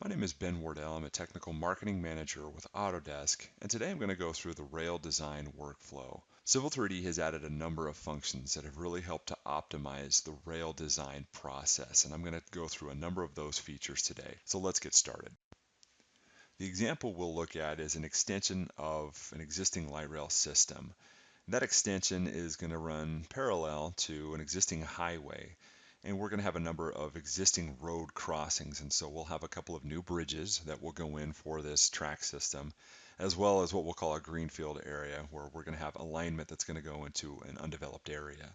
My name is Ben Wardell. I'm a technical marketing manager with Autodesk, and today I'm going to go through the rail design workflow. Civil 3D has added a number of functions that have really helped to optimize the rail design process, and I'm going to go through a number of those features today. So let's get started. The example we'll look at is an extension of an existing light rail system. That extension is going to run parallel to an existing highway, and we're going to have a number of existing road crossings, and so we'll have a couple of new bridges that will go in for this track system, as well as what we'll call a greenfield area, where we're going to have alignment that's going to go into an undeveloped area.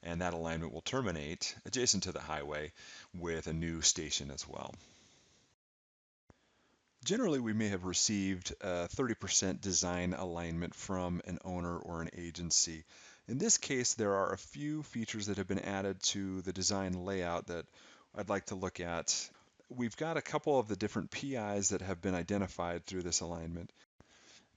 And that alignment will terminate adjacent to the highway with a new station as well. Generally, we may have received 30% design alignment from an owner or an agency. In this case, there are a few features that have been added to the design layout that I'd like to look at. We've got a couple of the different PIs that have been identified through this alignment.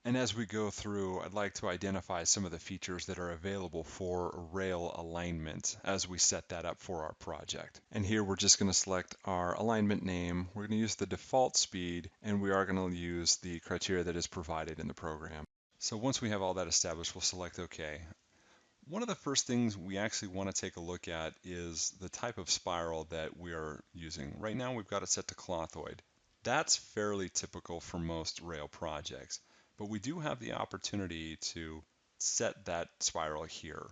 And as we go through, I'd like to identify some of the features that are available for rail alignment as we set that up for our project. And here we're just going to select our alignment name. We're going to use the default speed, and we are going to use the criteria that is provided in the program. So once we have all that established, we'll select OK. One of the first things we actually want to take a look at is the type of spiral that we are using. Right now we've got it set to clothoid. That's fairly typical for most rail projects, but we do have the opportunity to set that spiral here.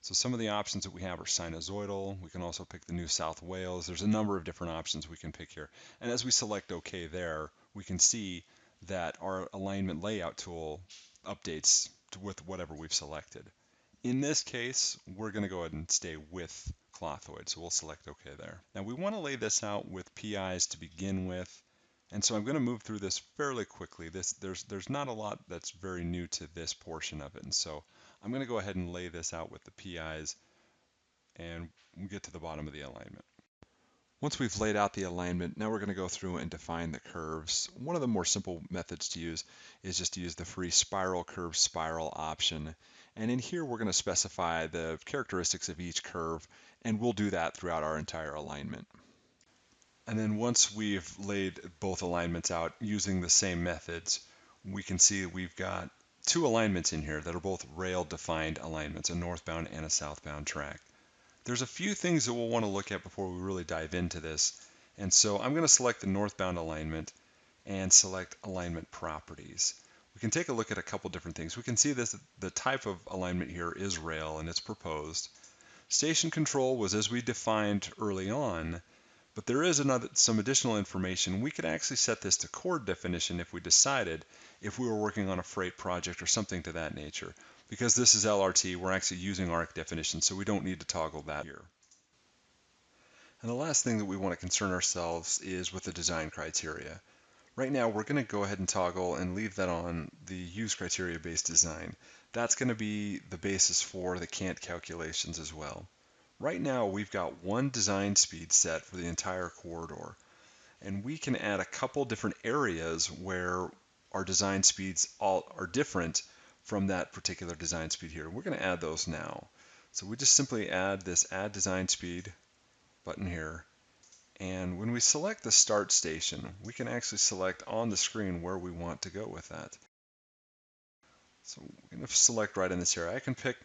So some of the options that we have are sinusoidal. We can also pick the New South Wales. There's a number of different options we can pick here. And as we select OK there, we can see that our alignment layout tool updates with whatever we've selected. In this case, we're going to go ahead and stay with clothoid, so we'll select OK there. Now we want to lay this out with PIs to begin with, and so I'm going to move through this fairly quickly. There's not a lot that's very new to this portion of it, and so I'm going to go ahead and lay this out with the PIs, and we'll get to the bottom of the alignment. Once we've laid out the alignment, now we're going to go through and define the curves. One of the more simple methods to use is just to use the free spiral curve spiral option. And in here, we're going to specify the characteristics of each curve, and we'll do that throughout our entire alignment. And then once we've laid both alignments out using the same methods, we can see we've got two alignments in here that are both rail defined alignments, a northbound and a southbound track. There's a few things that we'll want to look at before we really dive into this. And so I'm going to select the northbound alignment and select alignment properties. We can take a look at a couple different things. We can see this, the type of alignment here is rail and it's proposed. Station control was as we defined early on, but there is some additional information. We could actually set this to chord definition if we decided, if we were working on a freight project or something to that nature. Because this is LRT, we're actually using arc definition, so we don't need to toggle that here. And the last thing that we want to concern ourselves is with the design criteria. Right now, we're going to go ahead and toggle and leave that on the use criteria based design. That's going to be the basis for the cant calculations as well. Right now, we've got one design speed set for the entire corridor, and we can add a couple different areas where our design speeds all are different from that particular design speed here. We're going to add those now. So we just simply add this add design speed button here. And when we select the start station, we can actually select on the screen where we want to go with that. So I'm going to select right in this area. I can pick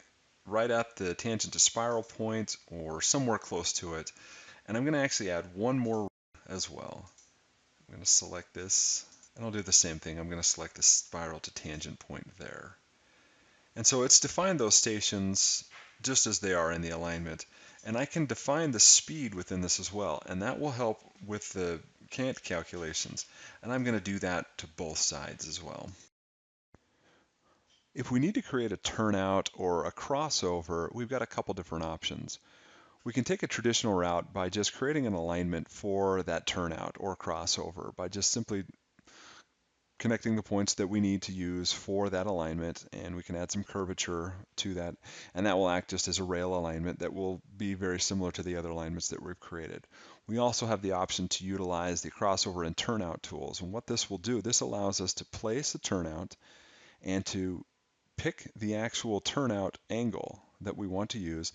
right at the tangent to spiral point or somewhere close to it. And I'm going to actually add one more as well. I'm going to select this, and I'll do the same thing. I'm going to select the spiral to tangent point there. And so it's defined those stations just as they are in the alignment. And I can define the speed within this as well, and that will help with the cant calculations. And I'm going to do that to both sides as well. If we need to create a turnout or a crossover, we've got a couple different options. We can take a traditional route by just creating an alignment for that turnout or crossover by just simply connecting the points that we need to use for that alignment, and we can add some curvature to that, and that will act just as a rail alignment that will be very similar to the other alignments that we've created. We also have the option to utilize the crossover and turnout tools, and what this will do, this allows us to place a turnout and to pick the actual turnout angle that we want to use,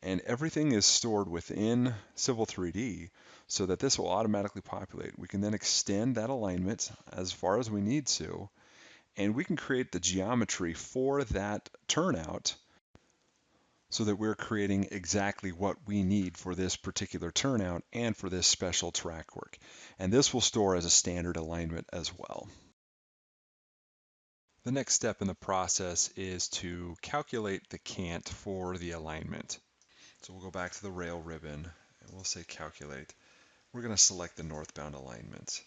And everything is stored within Civil 3D so that this will automatically populate. We can then extend that alignment as far as we need to, and we can create the geometry for that turnout so that we're creating exactly what we need for this particular turnout and for this special track work. And this will store as a standard alignment as well. The next step in the process is to calculate the cant for the alignment. So we'll go back to the rail ribbon and we'll say calculate. We're going to select the northbound alignment.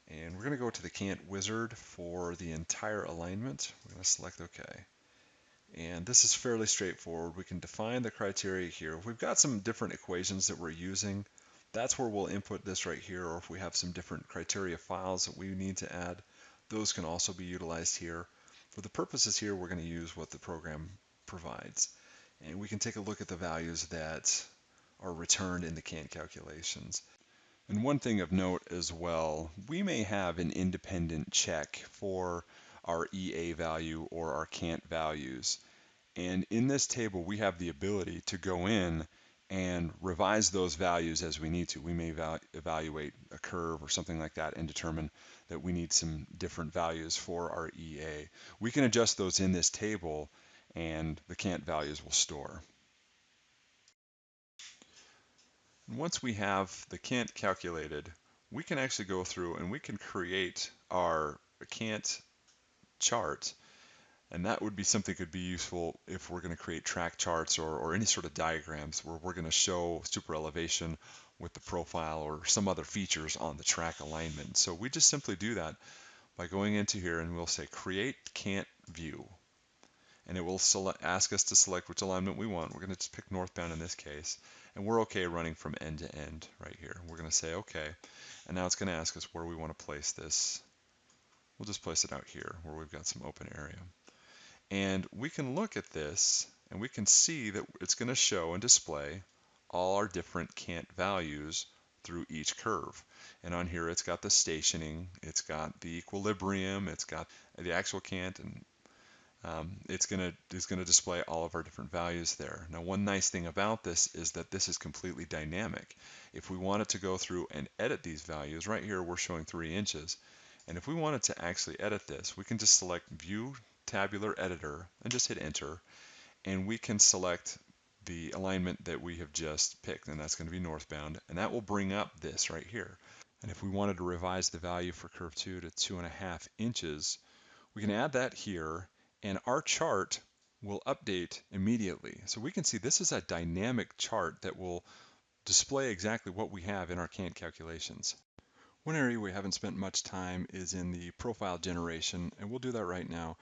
And we're going to go to the cant wizard for the entire alignment. We're going to select OK. And this is fairly straightforward. We can define the criteria here. If we've got some different equations that we're using, that's where we'll input this right here. Or if we have some different criteria files that we need to add, those can also be utilized here. For the purposes here, we're going to use what the program provides. And we can take a look at the values that are returned in the cant calculations. And one thing of note as well, we may have an independent check for our EA value or our cant values. And in this table, we have the ability to go in and revise those values as we need to. We may evaluate a curve or something like that and determine that we need some different values for our EA. We can adjust those in this table and the cant values will store. And once we have the cant calculated, we can actually go through and we can create our cant chart. And that would be something that could be useful if we're going to create track charts or any sort of diagrams where we're going to show super elevation with the profile or some other features on the track alignment. So we just simply do that by going into here and we'll say create cant view. And it will ask us to select which alignment we want. We're going to just pick northbound in this case. And we're okay running from end to end right here. We're going to say okay. And now it's going to ask us where we want to place this. We'll just place it out here where we've got some open area. And we can look at this and we can see that it's going to show and display all our different cant values through each curve. And on here it's got the stationing, it's got the equilibrium, it's got the actual cant, and it's going to display all of our different values there. Now one nice thing about this is that this is completely dynamic. If we wanted to go through and edit these values, right here we're showing 3 inches. And if we wanted to actually edit this, we can just select View Tabular Editor and just hit Enter. And we can select the alignment that we have just picked, and that's going to be northbound. And that will bring up this right here. And if we wanted to revise the value for curve 2 to 2.5 inches, we can add that here, and our chart will update immediately. So we can see this is a dynamic chart that will display exactly what we have in our cant calculations. One area we haven't spent much time is in the profile generation, and we'll do that right now.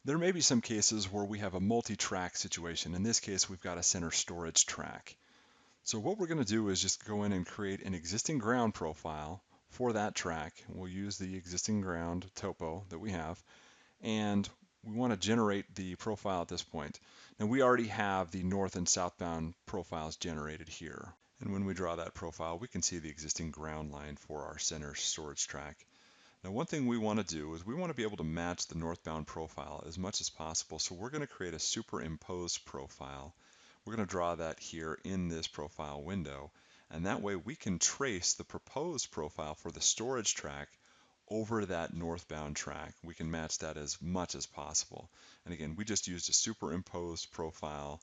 There may be some cases where we have a multi-track situation. In this case, we've got a center storage track. So what we're going to do is just go in and create an existing ground profile for that track. We'll use the existing ground topo that we have, and we want to generate the profile at this point. Now we already have the north and southbound profiles generated here. And when we draw that profile, we can see the existing ground line for our center storage track. Now one thing we want to do is we want to be able to match the northbound profile as much as possible. So we're going to create a superimposed profile. We're going to draw that here in this profile window. And that way we can trace the proposed profile for the storage track over that northbound track. We can match that as much as possible. And again, we just used a superimposed profile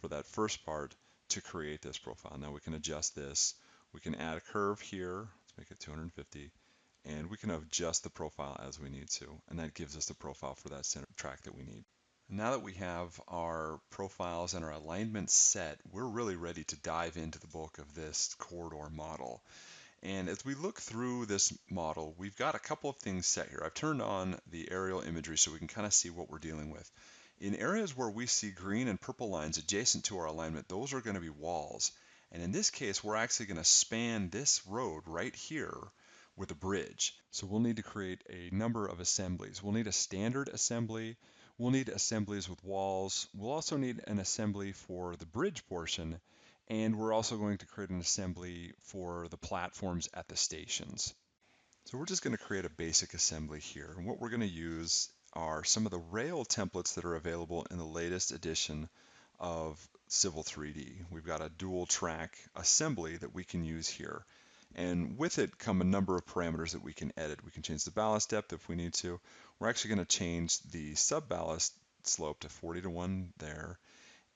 for that first part to create this profile. Now we can adjust this. We can add a curve here. Let's make it 250. And we can adjust the profile as we need to. And that gives us the profile for that center track that we need. Now that we have our profiles and our alignments set, we're really ready to dive into the bulk of this corridor model. And as we look through this model, we've got a couple of things set here. I've turned on the aerial imagery so we can kind of see what we're dealing with. In areas where we see green and purple lines adjacent to our alignment, those are going to be walls. And in this case, we're actually going to span this road right here with a bridge. So we'll need to create a number of assemblies. We'll need a standard assembly. We'll need assemblies with walls. We'll also need an assembly for the bridge portion. And we're also going to create an assembly for the platforms at the stations. So we're just going to create a basic assembly here. And what we're going to use are some of the rail templates that are available in the latest edition of Civil 3D. We've got a dual track assembly that we can use here. And with it come a number of parameters that we can edit. We can change the ballast depth if we need to. We're actually going to change the sub-ballast slope to 40:1 there.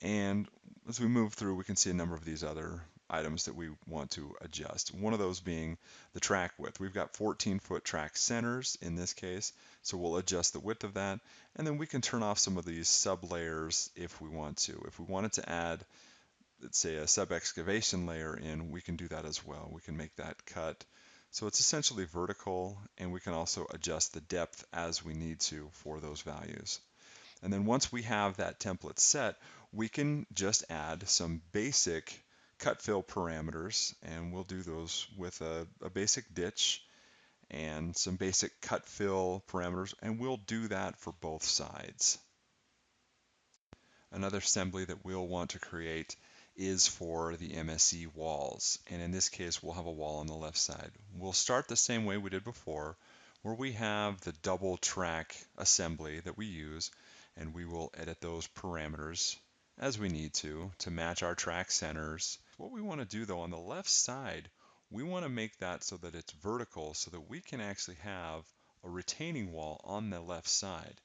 And as we move through, we can see a number of these other items that we want to adjust. One of those being the track width. We've got 14-foot track centers in this case, so we'll adjust the width of that. And then we can turn off some of these sub layers if we want to. If we wanted to add, let's say, a sub excavation layer in, we can do that as well. We can make that cut. So it's essentially vertical, and we can also adjust the depth as we need to for those values. And then once we have that template set, we can just add some basic cut fill parameters, and we'll do those with a basic ditch and some basic cut fill parameters, and we'll do that for both sides. Another assembly that we'll want to create is for the MSE walls, and in this case we'll have a wall on the left side. We'll start the same way we did before, where we have the double track assembly that we use, and we will edit those parameters as we need to match our track centers. What we want to do though on the left side, we want to make that so that it's vertical so that we can actually have a retaining wall on the left side.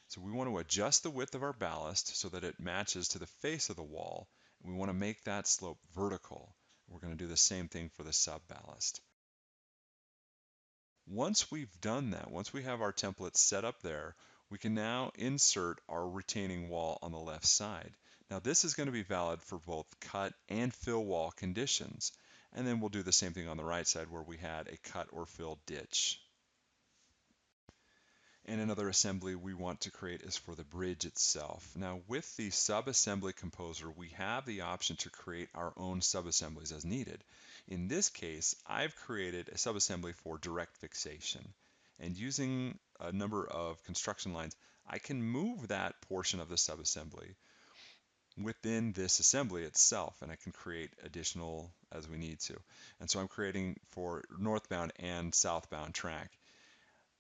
So we want to adjust the width of our ballast so that it matches to the face of the wall. We want to make that slope vertical. We're going to do the same thing for the sub ballast. Once we've done that, once we have our template set up there, we can now insert our retaining wall on the left side. Now this is going to be valid for both cut and fill wall conditions. And then we'll do the same thing on the right side where we had a cut or fill ditch. And another assembly we want to create is for the bridge itself. Now with the sub-assembly composer, we have the option to create our own sub-assemblies as needed. In this case, I've created a sub-assembly for direct fixation. And using a number of construction lines, I can move that portion of the sub-assembly within this assembly itself, and I can create additional as we need to. And so I'm creating for northbound and southbound track.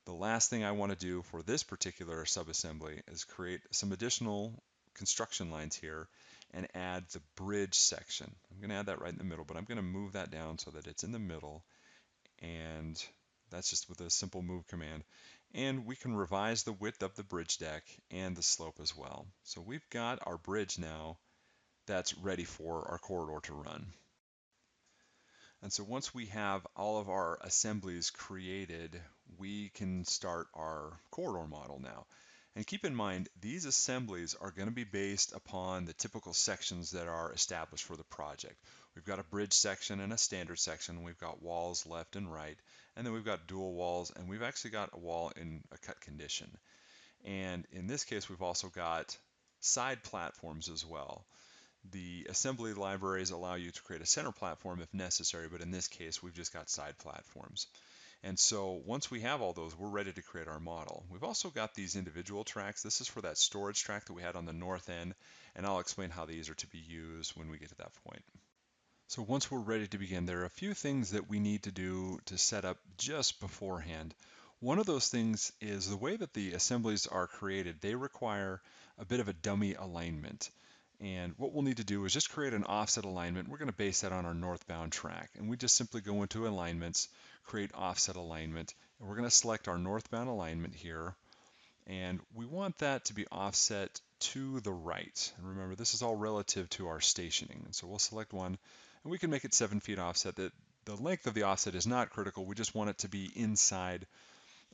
The last thing I want to do for this particular subassembly is create some additional construction lines here and add the bridge section. I'm going to add that right in the middle, but I'm going to move that down so that it's in the middle, and that's just with a simple move command. And we can revise the width of the bridge deck and the slope as well. So we've got our bridge now that's ready for our corridor to run. And so once we have all of our assemblies created, we can start our corridor model now. And keep in mind, these assemblies are going to be based upon the typical sections that are established for the project. We've got a bridge section and a standard section. We've got walls left and right. And then we've got dual walls, and we've actually got a wall in a cut condition. And in this case, we've also got side platforms as well. The assembly libraries allow you to create a center platform if necessary, but in this case, we've just got side platforms. And so once we have all those, we're ready to create our model. We've also got these individual tracks. This is for that storage track that we had on the north end, and I'll explain how these are to be used when we get to that point. So once we're ready to begin, there are a few things that we need to do to set up just beforehand. One of those things is the way that the assemblies are created. They require a bit of a dummy alignment. And what we'll need to do is just create an offset alignment. We're going to base that on our northbound track. And we just simply go into alignments, create offset alignment. And we're going to select our northbound alignment here. And we want that to be offset to the right. And remember, this is all relative to our stationing. And so we'll select one, and we can make it 7 feet offset. The length of the offset is not critical. We just want it to be inside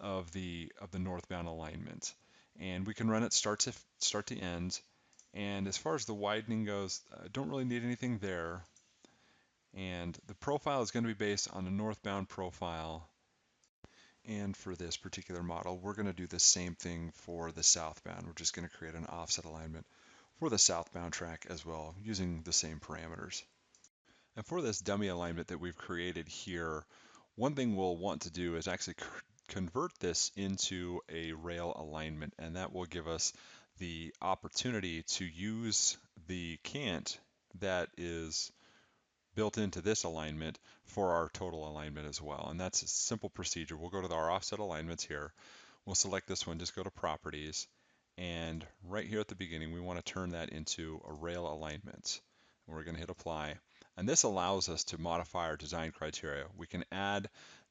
of the northbound alignment. And we can run it start to end. And as far as the widening goes, I don't really need anything there. And the profile is going to be based on a northbound profile. And for this particular model, we're going to do the same thing for the southbound. We're just going to create an offset alignment for the southbound track as well, using the same parameters. And for this dummy alignment that we've created here, one thing we'll want to do is actually convert this into a rail alignment, and that will give us the opportunity to use the cant that is built into this alignment for our total alignment as well. And that's a simple procedure. We'll go to our offset alignments here. We'll select this one, just go to properties. And right here at the beginning, we want to turn that into a rail alignment. We're going to hit apply. And this allows us to modify our design criteria. We can add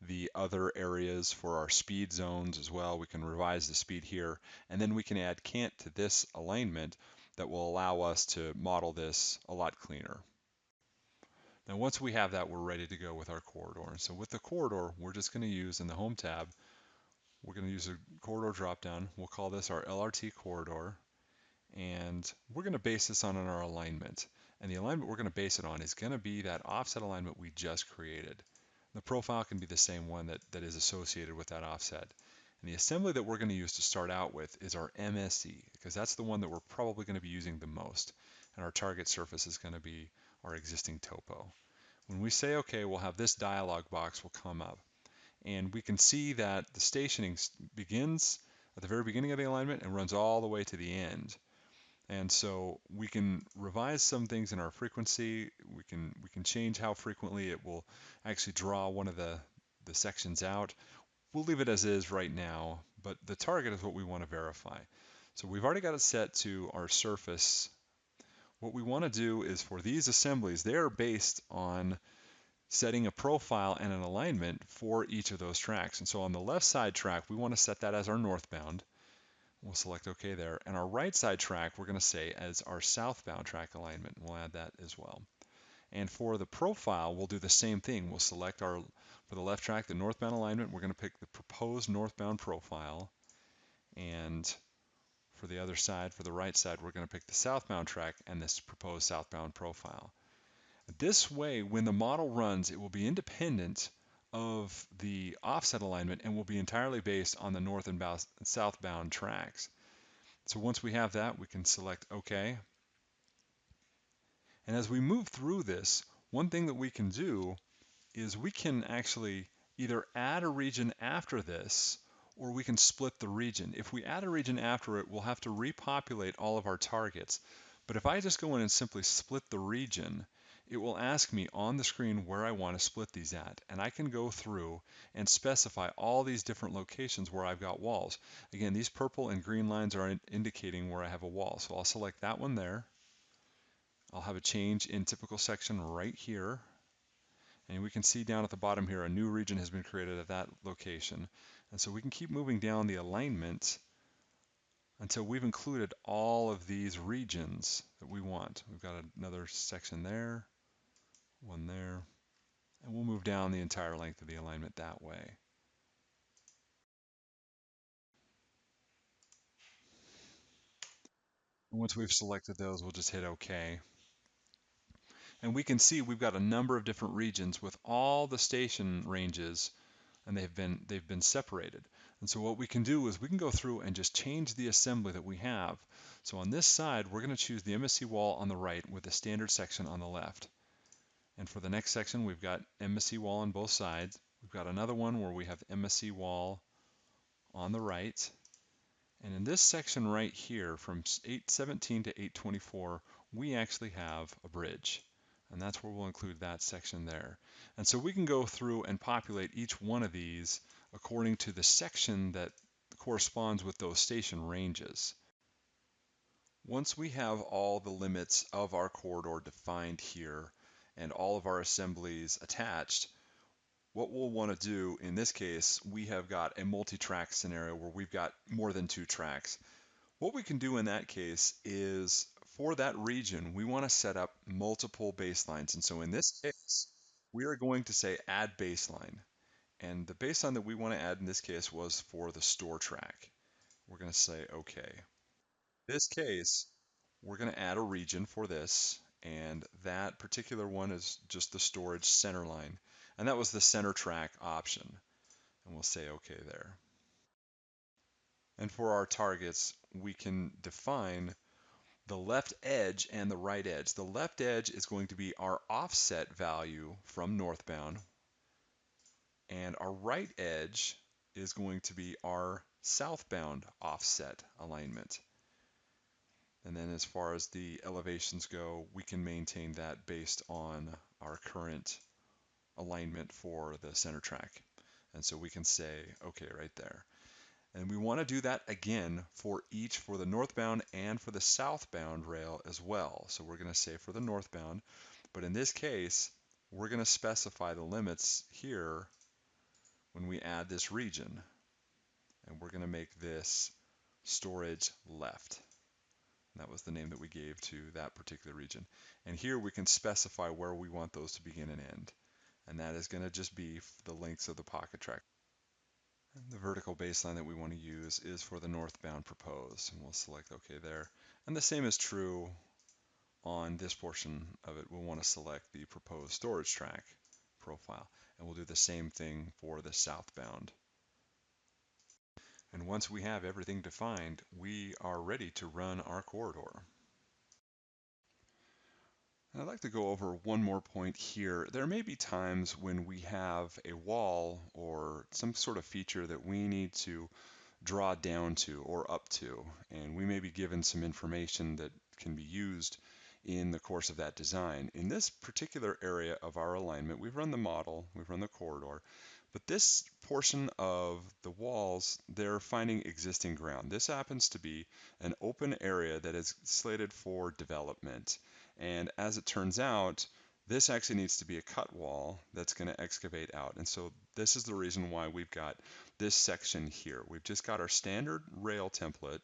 the other areas for our speed zones as well. We can revise the speed here, and then we can add cant to this alignment that will allow us to model this a lot cleaner. Now once we have that, we're ready to go with our corridor. And so with the corridor, we're just going to use in the Home tab, we're going to use a corridor dropdown. We'll call this our LRT corridor, and we're going to base this on our alignment. And the alignment we're going to base it on is going to be that offset alignment we just created. The profile can be the same one that is associated with that offset. And the assembly that we're going to use to start out with is our MSE, because that's the one that we're probably going to be using the most. And our target surface is going to be our existing topo. When we say OK, we'll have this dialog box will come up. And we can see that the stationing begins at the very beginning of the alignment and runs all the way to the end. And so we can revise some things in our frequency. We can change how frequently it will actually draw one of the sections out. We'll leave it as is right now, but the target is what we want to verify. So we've already got it set to our surface. What we want to do is for these assemblies, they are based on setting a profile and an alignment for each of those tracks. And so on the left side track, we want to set that as our northbound. We'll select OK there. And our right side track, we're going to say as our southbound track alignment. We'll add that as well. And for the profile, we'll do the same thing. We'll select for the left track, the northbound alignment. We're going to pick the proposed northbound profile. And for the other side, for the right side, we're going to pick the southbound track and this proposed southbound profile. This way, when the model runs, it will be independent of the offset alignment and will be entirely based on the north and southbound tracks. So once we have that, we can select OK. And as we move through this, one thing that we can do is we can actually either add a region after this, or we can split the region. If we add a region after it, we'll have to repopulate all of our targets. But if I just go in and simply split the region, it will ask me on the screen where I want to split these at. And I can go through and specify all these different locations where I've got walls. Again, these purple and green lines are indicating where I have a wall. So I'll select that one there. I'll have a change in typical section right here. And we can see down at the bottom here, a new region has been created at that location. And so we can keep moving down the alignment until we've included all of these regions that we want. We've got another section there, one there, and we'll move down the entire length of the alignment that way. And once we've selected those, we'll just hit OK. And we can see we've got a number of different regions with all the station ranges, and they've been separated. And so what we can do is we can go through and just change the assembly that we have. So on this side, we're going to choose the MSC wall on the right with the standard section on the left. And for the next section, we've got MSC wall on both sides. We've got another one where we have MSC wall on the right. And in this section right here, from 817 to 824, we actually have a bridge. And that's where we'll include that section there. And so we can go through and populate each one of these according to the section that corresponds with those station ranges. Once we have all the limits of our corridor defined here and all of our assemblies attached, what we'll want to do in this case, we have got a multi-track scenario where we've got more than 2 tracks. What we can do in that case is for that region, we want to set up multiple baselines. And so in this case, we are going to say add baseline. And the baseline that we want to add in this case was for the store track. We're going to say OK. In this case, we're going to add a region for this. And that particular one is just the storage center line. And that was the center track option. And we'll say OK there. And for our targets, we can define the left edge and the right edge. The left edge is going to be our offset value from northbound, and our right edge is going to be our southbound offset alignment. And then as far as the elevations go, we can maintain that based on our current alignment for the center track. And so we can say, okay, right there. And we want to do that again for the northbound and for the southbound rail as well. So we're going to say for the northbound, but in this case, we're going to specify the limits here when we add this region. And we're going to make this storage left. And that was the name that we gave to that particular region. And here we can specify where we want those to begin and end. And that is going to just be the lengths of the pocket track. The vertical baseline that we want to use is for the northbound proposed, and we'll select OK there. And the same is true on this portion of it. We'll want to select the proposed storage track profile, and we'll do the same thing for the southbound. And once we have everything defined, we are ready to run our corridor. And I'd like to go over one more point here. There may be times when we have a wall or some sort of feature that we need to draw down to or up to, and we may be given some information that can be used in the course of that design. In this particular area of our alignment, we've run the model, we've run the corridor, but this portion of the walls, they're finding existing ground. This happens to be an open area that is slated for development, and as it turns out, this actually needs to be a cut wall that's going to excavate out. And so this is the reason why we've got this section here. We've just got our standard rail template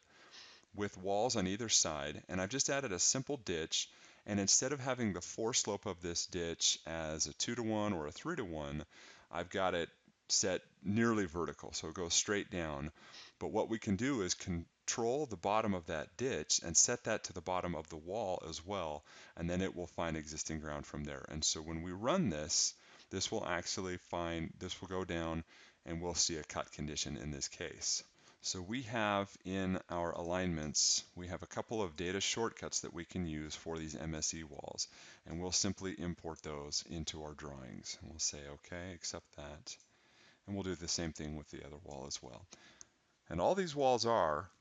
with walls on either side, and I've just added a simple ditch, and instead of having the fore slope of this ditch as a 2-to-1 or a 3-to-1, I've got it set nearly vertical, so it goes straight down. But what we can do is control the bottom of that ditch and set that to the bottom of the wall as well, and then it will find existing ground from there. And so when we run this, this will go down and we'll see a cut condition in this case. So we have in our alignments, we have a couple of data shortcuts that we can use for these MSE walls, and we'll simply import those into our drawings. And we'll say, okay, accept that. And we'll do the same thing with the other wall as well. And all these walls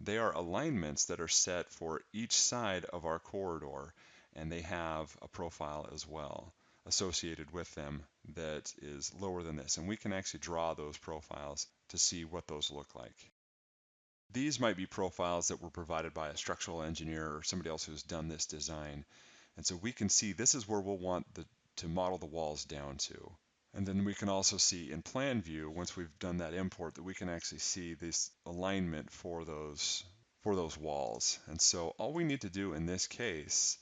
they are alignments that are set for each side of our corridor, and they have a profile as well associated with them that is lower than this. And we can actually draw those profiles to see what those look like. These might be profiles that were provided by a structural engineer or somebody else who's done this design. And so we can see this is where we'll want to model the walls down to. And then we can also see in plan view, once we've done that import, that we can actually see this alignment for those walls. And so all we need to do in this case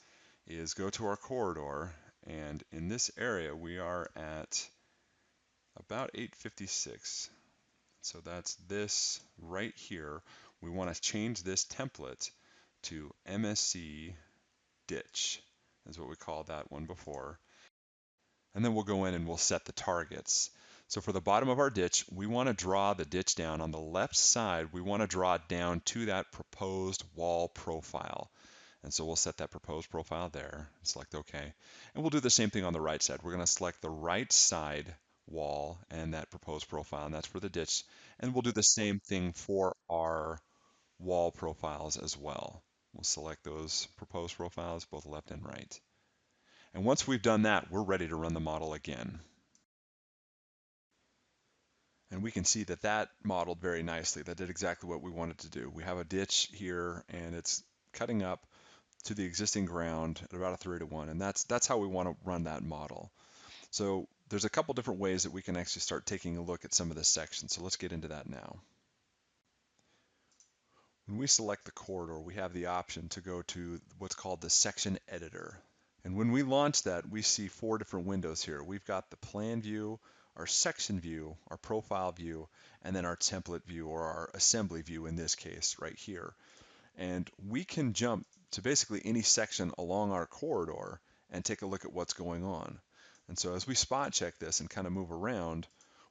is go to our corridor, and in this area we are at about 856. So that's this right here. We want to change this template to MSC ditch, is what we called that one before. And then we'll go in and we'll set the targets. So for the bottom of our ditch, we want to draw the ditch down. On the left side, we want to draw it down to that proposed wall profile. And so we'll set that proposed profile there, select OK. And we'll do the same thing on the right side. We're going to select the right side wall and that proposed profile, and that's for the ditch. And we'll do the same thing for our wall profiles as well. We'll select those proposed profiles, both left and right. And once we've done that, we're ready to run the model again. And we can see that that modeled very nicely. That did exactly what we wanted to do. We have a ditch here, and it's cutting up to the existing ground at about a 3-to-1, and that's how we want to run that model. So there's a couple different ways that we can actually start taking a look at some of this section. So let's get into that now. When we select the corridor, we have the option to go to what's called the section editor. And when we launch that, we see 4 different windows here. We've got the plan view, our section view, our profile view, and then our template view, or our assembly view in this case right here. And we can jump to basically any section along our corridor and take a look at what's going on. And so as we spot check this and kind of move around,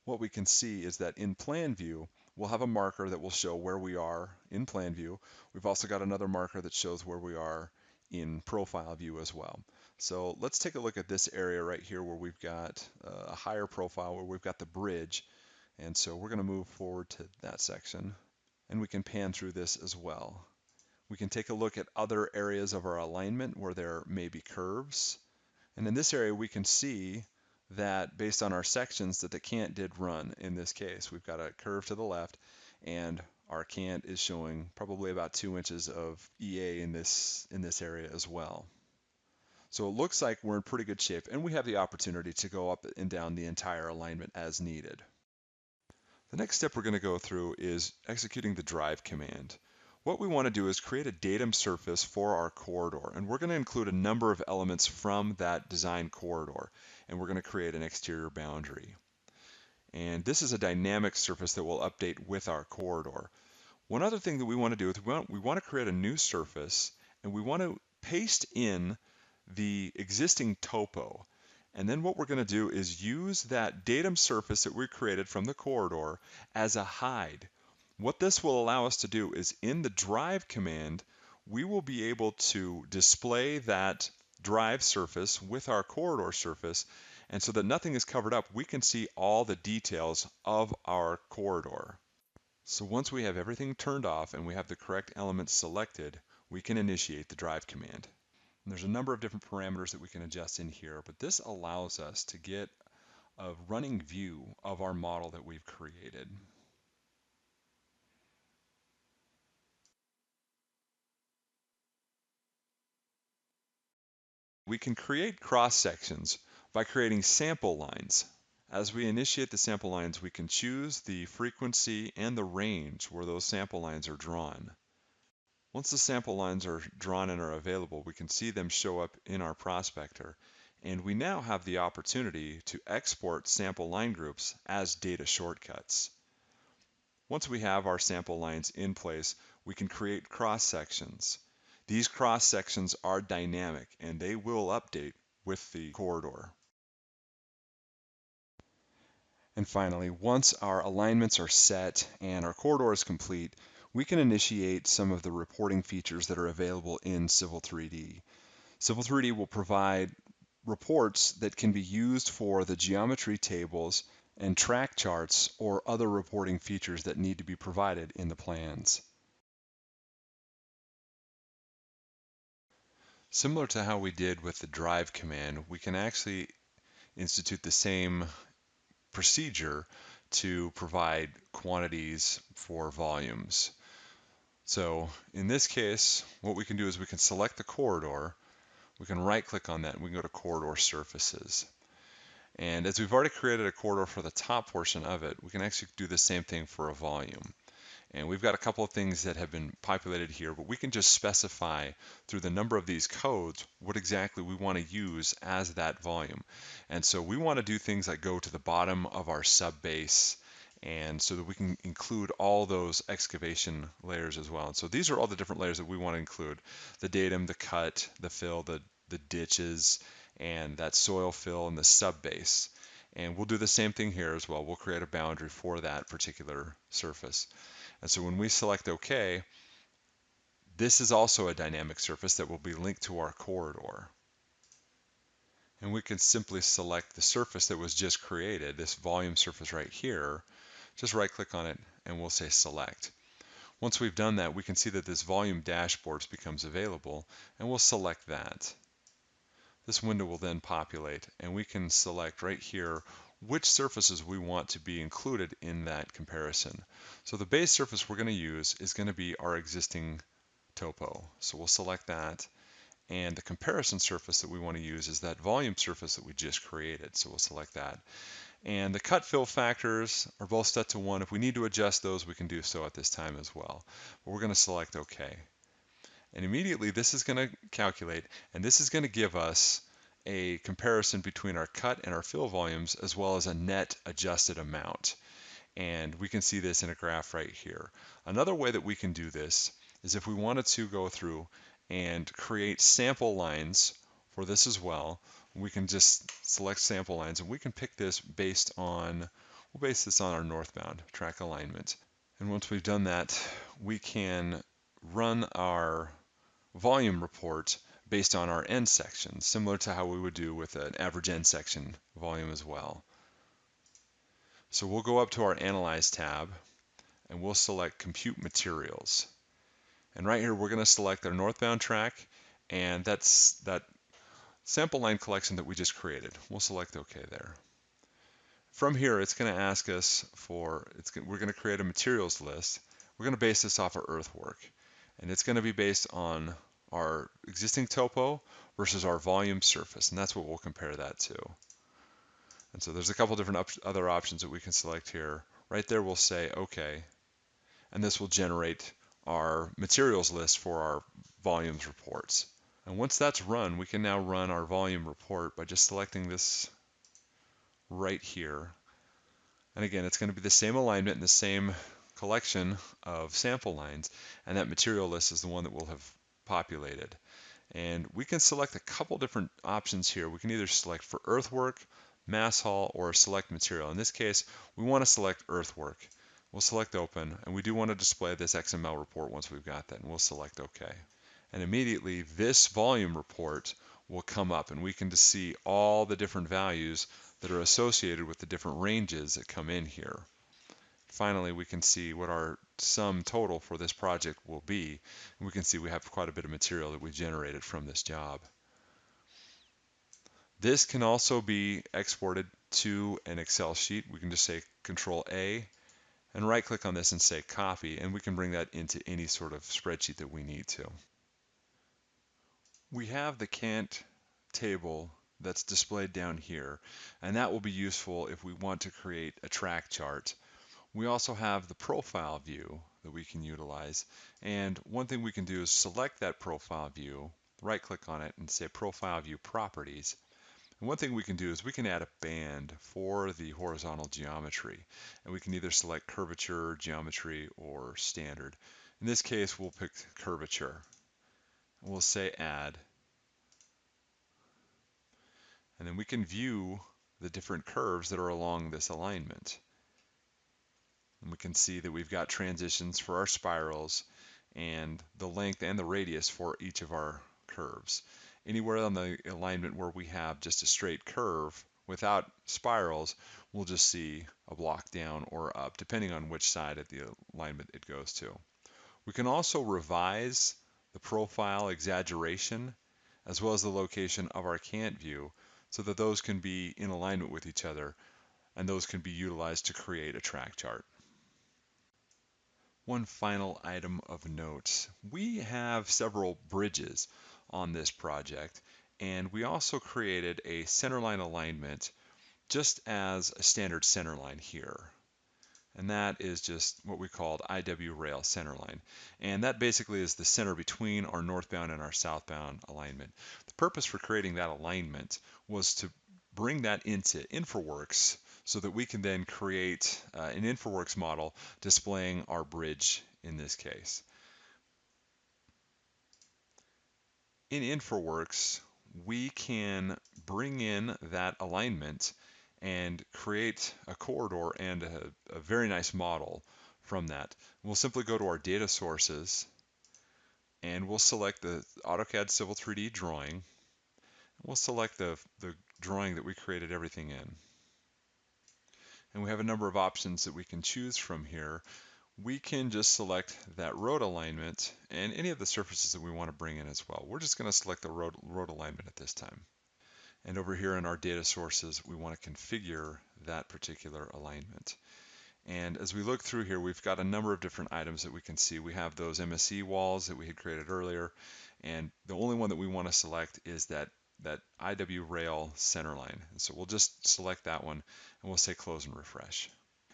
what we can see is that in plan view, we'll have a marker that will show where we are in plan view. We've also got another marker that shows where we are in profile view as well. So let's take a look at this area right here where we've got a higher profile, where we've got the bridge. And so we're going to move forward to that section, and we can pan through this as well. We can take a look at other areas of our alignment where there may be curves. And in this area, we can see that based on our sections that the cant did run in this case. We've got a curve to the left, and Our cant is showing probably about 2 inches of EA in this area as well. So it looks like we're in pretty good shape, and we have the opportunity to go up and down the entire alignment as needed. The next step we're going to go through is executing the drive command. What we want to do is create a datum surface for our corridor, and we're going to include a number of elements from that design corridor, and we're going to create an exterior boundary. And this is a dynamic surface that will update with our corridor. One other thing that we want to do is we want to create a new surface, and we want to paste in the existing topo. And then what we're going to do is use that datum surface that we created from the corridor as a hide. What this will allow us to do is in the drive command, we will be able to display that drive surface with our corridor surface, and so that nothing is covered up, we can see all the details of our corridor. So once we have everything turned off and we have the correct elements selected, we can initiate the drive command. And there's a number of different parameters that we can adjust in here, but this allows us to get a running view of our model that we've created. We can create cross sections by creating sample lines. As we initiate the sample lines, we can choose the frequency and the range where those sample lines are drawn. Once the sample lines are drawn and are available, we can see them show up in our prospector, and we now have the opportunity to export sample line groups as data shortcuts. Once we have our sample lines in place, we can create cross sections. These cross sections are dynamic and they will update with the corridor. And finally, once our alignments are set and our corridor is complete, we can initiate some of the reporting features that are available in Civil 3D. Civil 3D will provide reports that can be used for the geometry tables and track charts or other reporting features that need to be provided in the plans. Similar to how we did with the drive command, we can actually institute the same procedure to provide quantities for volumes. So in this case, what we can do is we can select the corridor, we can right click on that, and we can go to corridor surfaces. And as we've already created a corridor for the top portion of it, we can actually do the same thing for a volume. And we've got a couple of things that have been populated here, but we can just specify through the number of these codes what exactly we want to use as that volume. And so we want to do things like go to the bottom of our subbase, and so that we can include all those excavation layers as well. And so these are all the different layers that we want to include: the datum, the cut, the fill, the ditches, and that soil fill and the subbase. And we'll do the same thing here as well. We'll create a boundary for that particular surface. And so when we select OK, this is also a dynamic surface that will be linked to our corridor. And we can simply select the surface that was just created, this volume surface right here, just right click on it and we'll say select. Once we've done that, we can see that this volume dashboard becomes available, and we'll select that. This window will then populate, and we can select right here which surfaces we want to be included in that comparison. So the base surface we're going to use is going to be our existing topo. So we'll select that. And the comparison surface that we want to use is that volume surface that we just created. So we'll select that. And the cut fill factors are both set to 1. If we need to adjust those, we can do so at this time as well. But we're going to select OK. And immediately this is going to calculate, and this is going to give us a comparison between our cut and our fill volumes, as well as a net adjusted amount. And we can see this in a graph right here. Another way that we can do this is if we wanted to go through and create sample lines for this as well, we can just select sample lines, and we can pick this based on, we'll base this on our northbound track alignment. And once we've done that, we can run our volume report based on our end section, similar to how we would do with an average end section volume as well. So we'll go up to our Analyze tab, and we'll select Compute Materials. And right here, we're going to select our northbound track, and that's that sample line collection that we just created. We'll select OK there. From here, it's going to ask us for, we're going to create a materials list. we're going to base this off of earthwork. And it's going to be based on our existing topo versus our volume surface. And that's what we'll compare that to. And so there's a couple different other options that we can select here. Right there we'll say OK. And this will generate our materials list for our volumes reports. And once that's run, we can now run our volume report by just selecting this right here. And again, it's going to be the same alignment and the same collection of sample lines, and that material list is the one that we'll have populated. And we can select a couple different options here. We can either select for earthwork, mass haul, or select material. In this case, we want to select earthwork. We'll select open, and we do want to display this XML report once we've got that, and we'll select OK. And immediately this volume report will come up, and we can just see all the different values that are associated with the different ranges that come in here. Finally, we can see what our sum total for this project will be. And we can see we have quite a bit of material that we generated from this job. This can also be exported to an Excel sheet. We can just say Control A and right click on this and say copy, and we can bring that into any sort of spreadsheet that we need to. We have the cant table that's displayed down here, and that will be useful if we want to create a track chart. We also have the profile view that we can utilize, and one thing we can do is select that profile view, right click on it and say profile view properties. And one thing we can do is we can add a band for the horizontal geometry, and we can either select curvature, geometry, or standard. In this case, we'll pick curvature. We'll say add, and then we can view the different curves that are along this alignment. And we can see that we've got transitions for our spirals and the length and the radius for each of our curves. Anywhere on the alignment where we have just a straight curve without spirals, we'll just see a block down or up, depending on which side of the alignment it goes to. We can also revise the profile exaggeration as well as the location of our cant view so that those can be in alignment with each other, and those can be utilized to create a track chart. One final item of note. We have several bridges on this project, and we also created a centerline alignment just as a standard centerline here. And that is just what we called IW rail centerline. And that basically is the center between our northbound and our southbound alignment. The purpose for creating that alignment was to bring that into Infraworks so that we can then create an Infraworks model displaying our bridge in this case. In Infraworks, we can bring in that alignment and create a corridor and a very nice model from that. We'll simply go to our data sources and we'll select the AutoCAD Civil 3D drawing. We'll select the drawing that we created everything in. And we have a number of options that we can choose from here. We can just select that road alignment and any of the surfaces that we want to bring in as well. We're just going to select the road alignment at this time. And over here in our data sources, we want to configure that particular alignment. And as we look through here, we've got a number of different items that we can see. We have those MSE walls that we had created earlier, and the only one that we want to select is that IW rail centerline. And so we'll just select that one, and we'll say close and refresh.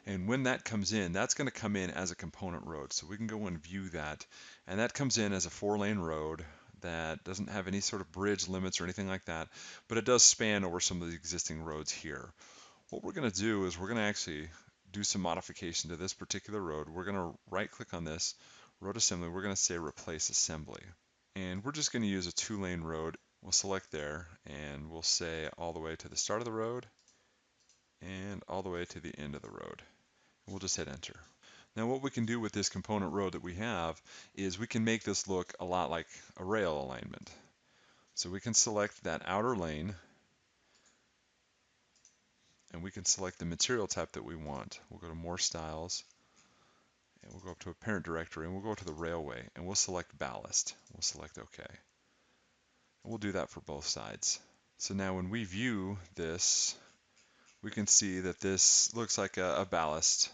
And when that comes in, that's going to come in as a component road. So we can go and view that, and that comes in as a 4-lane road that doesn't have any sort of bridge limits or anything like that, but it does span over some of the existing roads here. What we're going to do is we're going to actually do some modification to this particular road. We're going to right click on this road assembly. We're going to say replace assembly. And we're just going to use a 2-lane road. We'll select there and we'll say all the way to the start of the road and all the way to the end of the road. We'll just hit enter. Now what we can do with this component road that we have is we can make this look a lot like a rail alignment. So we can select that outer lane and we can select the material type that we want. We'll go to more styles and we'll go up to a parent directory and we'll go to the railway and we'll select ballast. We'll select OK. And we'll do that for both sides. So now when we view this, we can see that this looks like a ballast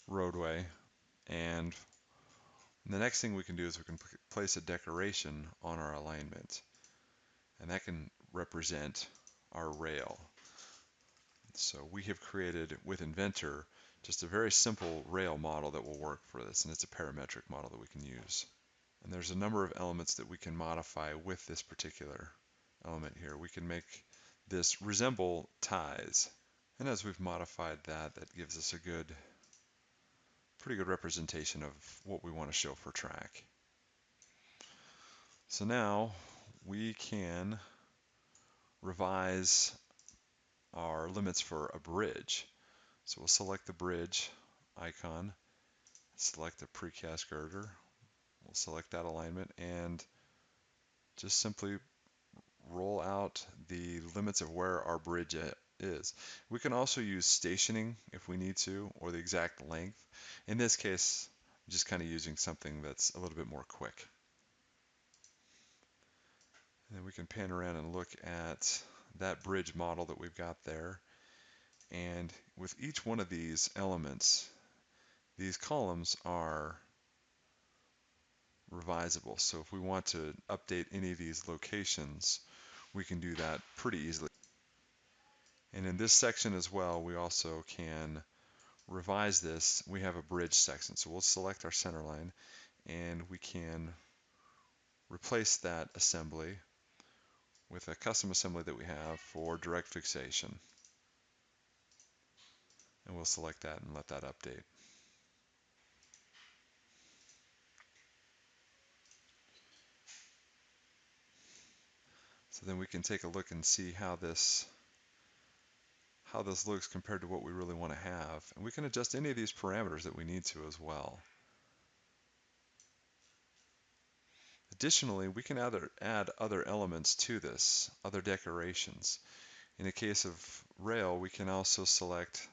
roadway, and And the next thing we can do is we can place a decoration on our alignment, and that can represent our rail. So we have created with Inventor just a very simple rail model that will work for this, and it's a parametric model that we can use. And there's a number of elements that we can modify with this particular element here. We can make this resemble ties, and as we've modified that, that gives us a pretty good representation of what we want to show for track. So now we can revise our limits for a bridge. So we'll select the bridge icon, select the precast girder, we'll select that alignment, and just simply roll out the limits of where our bridge is. We can also use stationing if we need to, or the exact length. In this case, I'm just kind of using something that's a little bit more quick. And then we can pan around and look at that bridge model that we've got there. And with each one of these elements, these columns are revisable. So if we want to update any of these locations, we can do that pretty easily. And in this section as well, we also can revise this. We have a bridge section. So we'll select our center line, and we can replace that assembly with a custom assembly that we have for direct fixation. And we'll select that and let that update. So then we can take a look and see how this looks compared to what we really want to have. And we can adjust any of these parameters that we need to as well. Additionally, we can add other elements to this, other decorations. In the case of rail, we can also select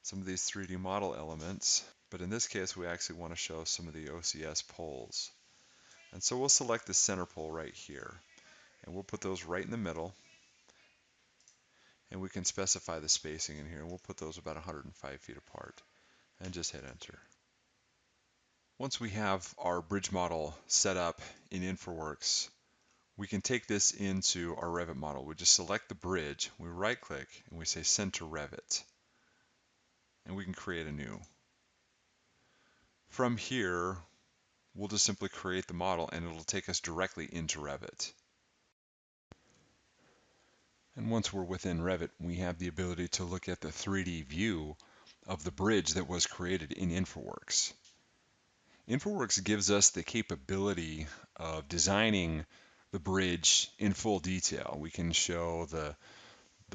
some of these 3D model elements, but in this case we actually want to show some of the OCS poles. And so we'll select the center pole right here, and we'll put those right in the middle, and we can specify the spacing in here, and we'll put those about 105 feet apart, and just hit enter. Once we have our bridge model set up in Infraworks, we can take this into our Revit model. We just select the bridge, we right click, and we say send to Revit, and we can create a new. From here, we'll just simply create the model and it'll take us directly into Revit. And once we're within Revit, we have the ability to look at the 3D view of the bridge that was created in Infraworks. Infraworks gives us the capability of designing the bridge in full detail. We can show the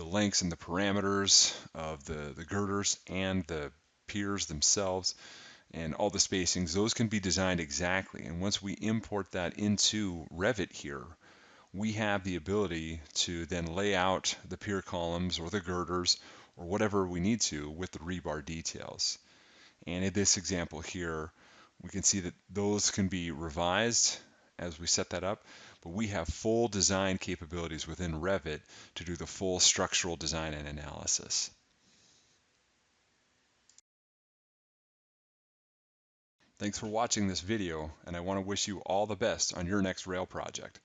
lengths and the parameters of the girders and the piers themselves, and all the spacings. Those can be designed exactly. And once we import that into Revit here, we have the ability to then lay out the pier columns or the girders or whatever we need to with the rebar details. And in this example here, we can see that those can be revised as we set that up, but we have full design capabilities within Revit to do the full structural design and analysis. Thanks for watching this video, and I want to wish you all the best on your next rail project.